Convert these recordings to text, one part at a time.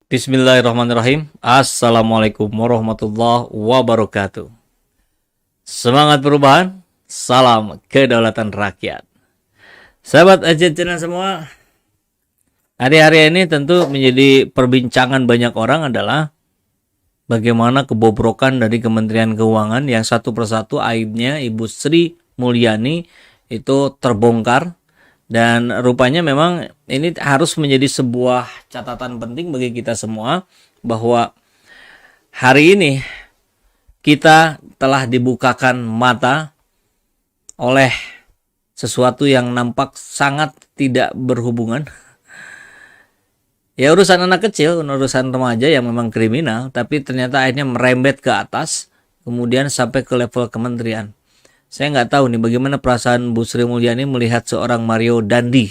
Bismillahirrahmanirrahim. Assalamualaikum warahmatullahi wabarakatuh. Semangat perubahan, salam kedaulatan rakyat. Sahabat Ajit Channel semua, hari-hari ini tentu menjadi perbincangan banyak orang adalah bagaimana kebobrokan dari Kementerian Keuangan yang satu persatu aibnya Ibu Sri Mulyani itu terbongkar. Dan rupanya memang ini harus menjadi sebuah catatan penting bagi kita semua bahwa hari ini kita telah dibukakan mata oleh sesuatu yang nampak sangat tidak berhubungan. Ya urusan anak kecil, urusan remaja yang memang kriminal, tapi ternyata akhirnya merembet ke atas, kemudian sampai ke level kementerian. Saya nggak tahu nih bagaimana perasaan Bu Sri Mulyani melihat seorang Mario Dandi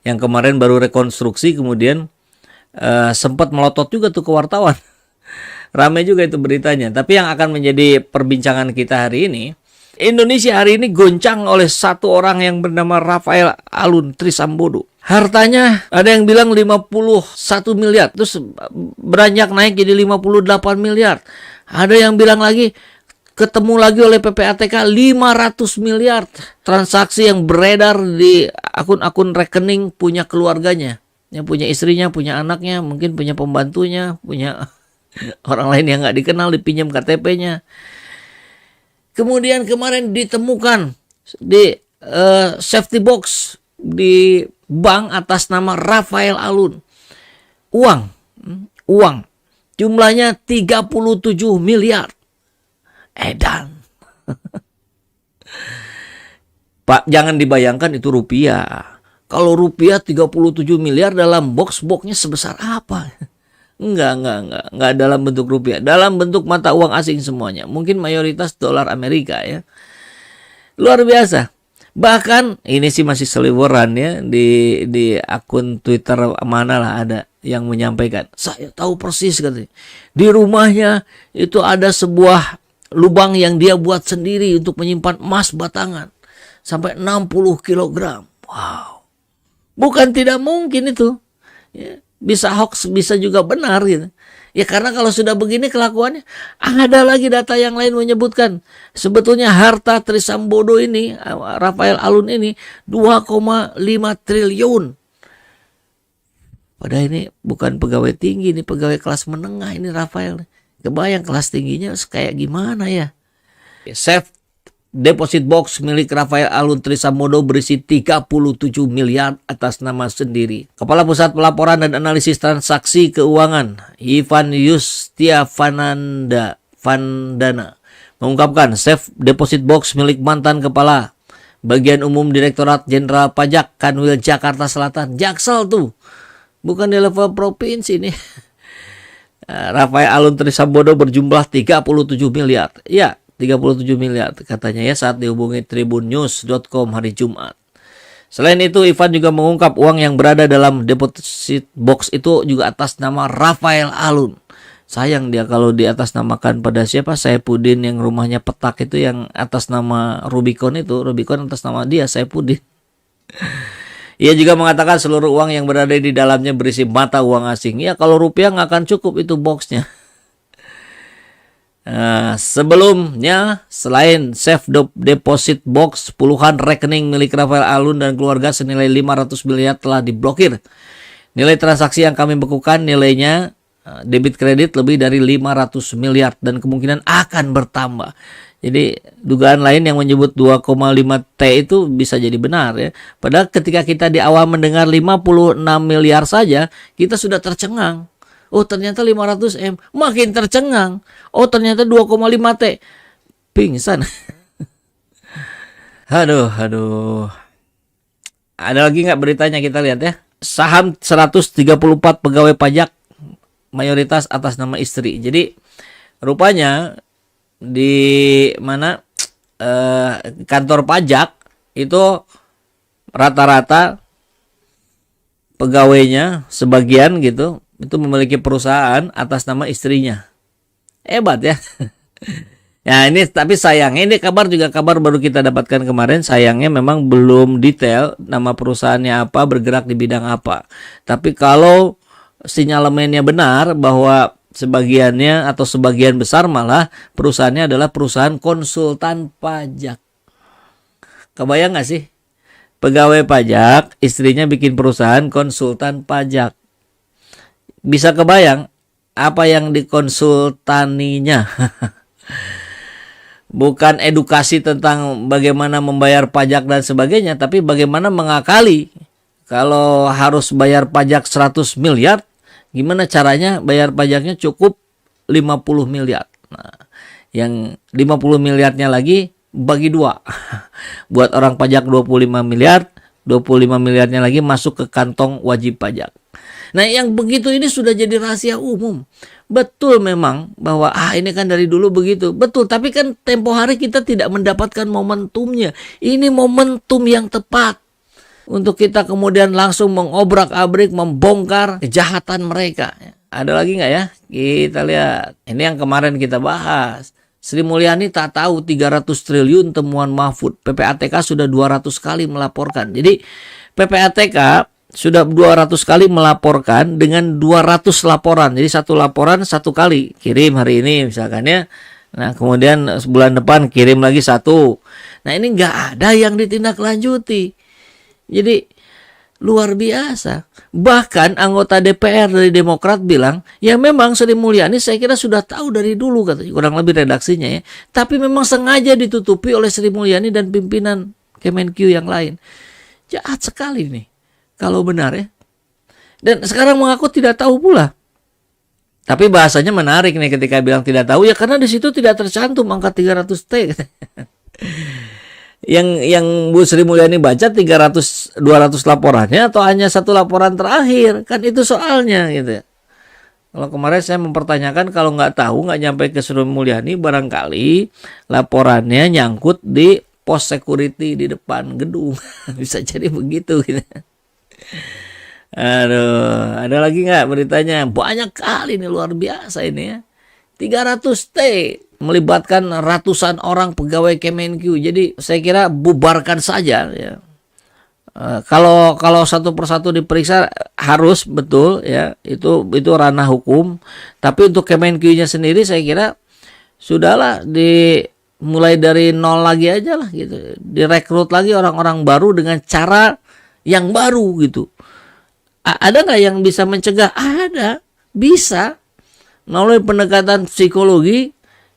yang kemarin baru rekonstruksi kemudian sempat melotot juga tuh ke wartawan. Ramai juga itu beritanya. Tapi yang akan menjadi perbincangan kita hari ini, Indonesia hari ini goncang oleh satu orang yang bernama Raphael Alun Trisambodo. Hartanya ada yang bilang 51 miliar, terus beranjak naik jadi 58 miliar. Ada yang bilang lagi ketemu lagi oleh PPATK 500 miliar transaksi yang beredar di akun-akun rekening punya keluarganya. Yang punya istrinya, punya anaknya, mungkin punya pembantunya, punya orang lain yang nggak dikenal dipinjam KTP-nya. Kemudian kemarin ditemukan di safety box di bank atas nama Raphael Alun. Uang. Jumlahnya 37 miliar. Edan. Pak, jangan dibayangkan itu rupiah. Kalau rupiah 37 miliar dalam box-boxnya sebesar apa? Enggak dalam bentuk rupiah, dalam bentuk mata uang asing semuanya. Mungkin mayoritas dolar Amerika ya. Luar biasa. Bahkan ini sih masih seliweran ya di akun Twitter mana lah ada yang menyampaikan. Saya tahu persis katanya. Di rumahnya itu ada sebuah lubang yang dia buat sendiri untuk menyimpan emas batangan sampai 60 kg. Wow. Bukan tidak mungkin itu. Ya, bisa hoax, bisa juga benar gitu. Ya karena kalau sudah begini kelakuannya, ada lagi data yang lain menyebutkan sebetulnya harta Trisambodo ini, Raphael Alun ini 2,5 triliun. Padahal ini bukan pegawai tinggi, ini pegawai kelas menengah ini Raphael. Kebayang kelas tingginya kayak gimana ya. Safe deposit box milik Raphael Alun Trisambodo berisi 37 miliar atas nama sendiri. Kepala Pusat Pelaporan dan Analisis Transaksi Keuangan Ivan Yustiavandana mengungkapkan safe deposit box milik mantan Kepala Bagian Umum Direktorat Jenderal Pajak Kanwil Jakarta Selatan, Jaksel tuh. Bukan di level provinsi nih. Raphael Alun Trisambodo berjumlah 37 miliar. Ya, 37 miliar katanya ya saat dihubungi tribunnews.com hari Jumat. Selain itu, Ivan juga mengungkap uang yang berada dalam deposit box itu juga atas nama Raphael Alun. Sayang dia kalau di atas namakan pada siapa? Saifuddin yang rumahnya petak itu yang atas nama Rubicon itu. Rubicon atas nama dia, Saifuddin. Ia juga mengatakan seluruh uang yang berada di dalamnya berisi mata uang asing. Ya kalau rupiah nggak akan cukup itu boxnya. Sebelumnya selain safe deposit box, puluhan rekening milik Raphael Alun dan keluarga senilai 500 miliar telah diblokir. Nilai transaksi yang kami bekukan nilainya debit kredit lebih dari 500 miliar dan kemungkinan akan bertambah. Jadi dugaan lain yang menyebut 2,5 T itu bisa jadi benar ya. Padahal ketika kita di awal mendengar 56 miliar saja, kita sudah tercengang. Oh ternyata 500 M, makin tercengang. Oh ternyata 2,5 T, pingsan. Aduh. Ada lagi nggak beritanya, kita lihat ya. Saham 134 pegawai pajak mayoritas atas nama istri. Jadi rupanya di mana kantor pajak itu rata-rata pegawainya sebagian gitu itu memiliki perusahaan atas nama istrinya. Hebat ya. Ya ini tapi sayangnya ini kabar baru kita dapatkan kemarin. Sayangnya memang belum detail nama perusahaannya apa, bergerak di bidang apa. Tapi kalau sinyalemennya benar bahwa sebagiannya atau sebagian besar malah perusahaannya adalah perusahaan konsultan pajak. Kebayang nggak sih? Pegawai pajak, istrinya bikin perusahaan konsultan pajak. Bisa kebayang apa yang dikonsultaninya? Bukan edukasi tentang bagaimana membayar pajak dan sebagainya, tapi bagaimana mengakali. Kalau harus bayar pajak 100 miliar, gimana caranya bayar pajaknya cukup 50 miliar. Nah, yang 50 miliarnya lagi bagi dua. Buat orang pajak 25 miliar, 25 miliarnya lagi masuk ke kantong wajib pajak. Nah, yang begitu ini sudah jadi rahasia umum. Betul memang bahwa ini kan dari dulu begitu. Betul, tapi kan tempo hari kita tidak mendapatkan momentumnya. Ini momentum yang tepat untuk kita kemudian langsung mengobrak-abrik, membongkar kejahatan mereka. Ada lagi nggak ya? Kita lihat. Ini yang kemarin kita bahas. Sri Mulyani tak tahu 300 triliun temuan Mahfud. PPATK sudah 200 kali melaporkan. Jadi PPATK sudah 200 kali melaporkan dengan 200 laporan. Jadi satu laporan satu kali. Kirim hari ini misalkan ya. Nah kemudian bulan depan kirim lagi satu. Nah ini nggak ada yang ditindaklanjuti. Jadi luar biasa. Bahkan anggota DPR dari Demokrat bilang, ya memang Sri Mulyani saya kira sudah tahu dari dulu, katanya, kurang lebih redaksinya ya. Tapi memang sengaja ditutupi oleh Sri Mulyani dan pimpinan Kemenq yang lain. Jahat sekali nih, kalau benar ya. Dan sekarang mengaku tidak tahu pula. Tapi bahasanya menarik nih ketika bilang tidak tahu, ya karena di situ tidak tercantum angka 300T. Yang Bu Sri Mulyani baca 200 laporannya atau hanya satu laporan terakhir, kan itu soalnya gitu. Kalau kemarin saya mempertanyakan, kalau nggak tahu, nggak nyampe ke Sri Mulyani, barangkali laporannya nyangkut di pos security di depan gedung. Bisa jadi begitu gitu. Aduh, ada lagi nggak beritanya? Banyak kali nih, luar biasa ini ya. 300T melibatkan ratusan orang pegawai Kemenq. Jadi saya kira bubarkan saja ya. Kalau satu persatu diperiksa harus betul ya, itu ranah hukum. Tapi untuk Kemenq-nya sendiri saya kira sudahlah, mulai dari nol lagi aja lah gitu. Direkrut lagi orang-orang baru dengan cara yang baru gitu. Ada nggak yang bisa mencegah? Ada, bisa. Melalui pendekatan psikologi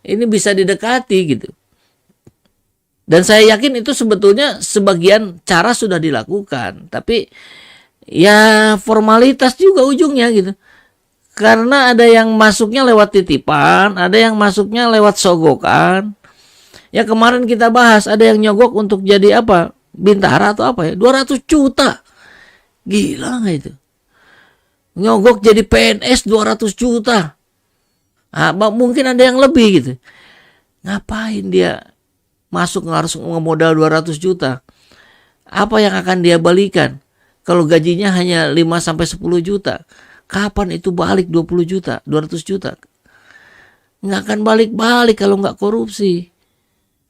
ini bisa didekati gitu. Dan saya yakin itu sebetulnya sebagian cara sudah dilakukan. Tapi ya formalitas juga ujungnya gitu. Karena ada yang masuknya lewat titipan, ada yang masuknya lewat sogokan. Ya kemarin kita bahas, ada yang nyogok untuk jadi apa? Bintara atau apa ya? 200 juta. Gila nggak itu? Nyogok jadi PNS 200 juta. Mungkin ada yang lebih gitu. Ngapain dia masuk harus ngemodal 200 juta? Apa yang akan dia balikan? Kalau gajinya hanya 5-10 juta, kapan itu balik 20 juta, 200 juta? Nggak akan balik-balik kalau nggak korupsi.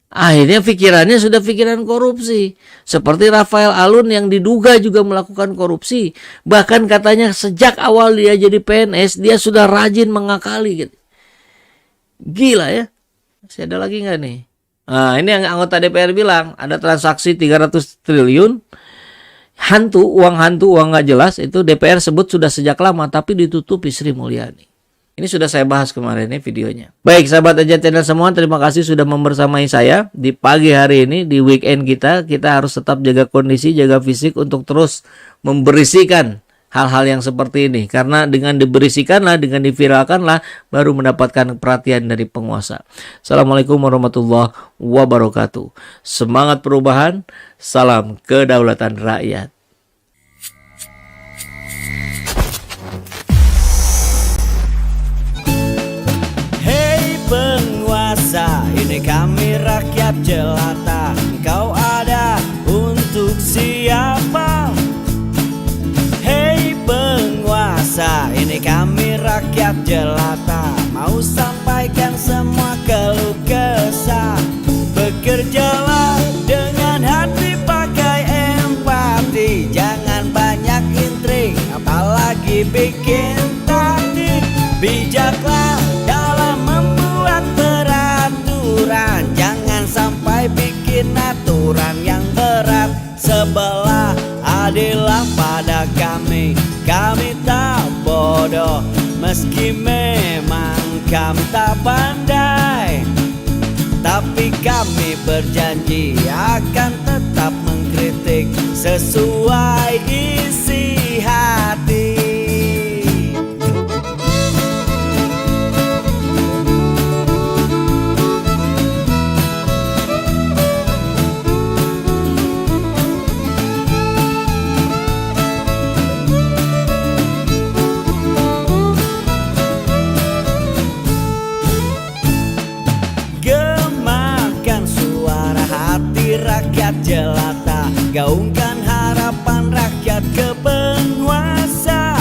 Akhirnya pikirannya sudah pikiran korupsi. Seperti Rafael Alun yang diduga juga melakukan korupsi. Bahkan katanya sejak awal dia jadi PNS, dia sudah rajin mengakali gitu. Gila ya. Masih ada lagi nggak nih? Nah, ini yang anggota DPR bilang ada transaksi 300 triliun uang nggak jelas, itu DPR sebut sudah sejak lama tapi ditutupi Sri Mulyani. Ini sudah saya bahas kemarin nih videonya. Baik sahabat Aja Channel semua, terima kasih sudah membersamai saya di pagi hari ini, di weekend kita. Kita harus tetap jaga kondisi, jaga fisik untuk terus memberisikan hal-hal yang seperti ini. Karena dengan diberisikanlah, dengan diviralkanlah, baru mendapatkan perhatian dari penguasa. Assalamualaikum warahmatullahi wabarakatuh. Semangat perubahan, salam kedaulatan rakyat. Hei penguasa, ini kami rakyat jelata. Engkau ada untuk siapa? Ini kami rakyat jelata, mau sampaikan semua keluh kesah. Bekerjalah dengan hati, pakai empati, jangan banyak intrik, apalagi bikin adillah pada kami. Kami tak bodoh, meski memang kami tak pandai, tapi kami berjanji akan tetap mengkritik sesuai isi hati. Gemakan suara hati rakyat jelata, gaungkan harapan rakyat ke penguasa,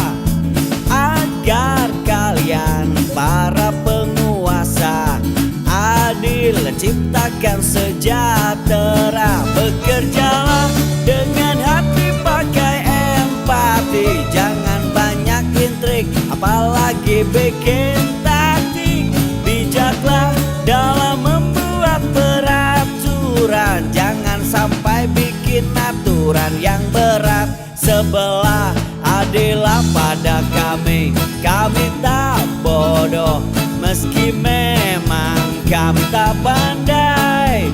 agar kalian para penguasa adil ciptakan sejahtera. Bekerjalah dengan hati pakai empati, jangan banyak intrik apalagi bikin taktik. Bijaklah dalam membuat peraturan, jangan sampai bikin aturan yang berat. Sebelah adillah pada kami. Kami tak bodoh, meski memang kami tak pandai,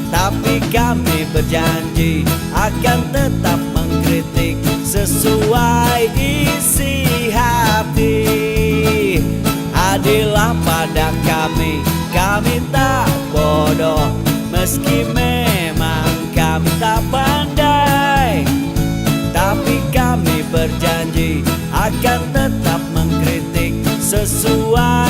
tapi kami berjanji akan tetap mengkritik sesuai isi hati. Adillah pada kami. Kami tak bodoh, meski memang kami tak pandai, tapi kami berjanji akan tetap mengkritik sesuai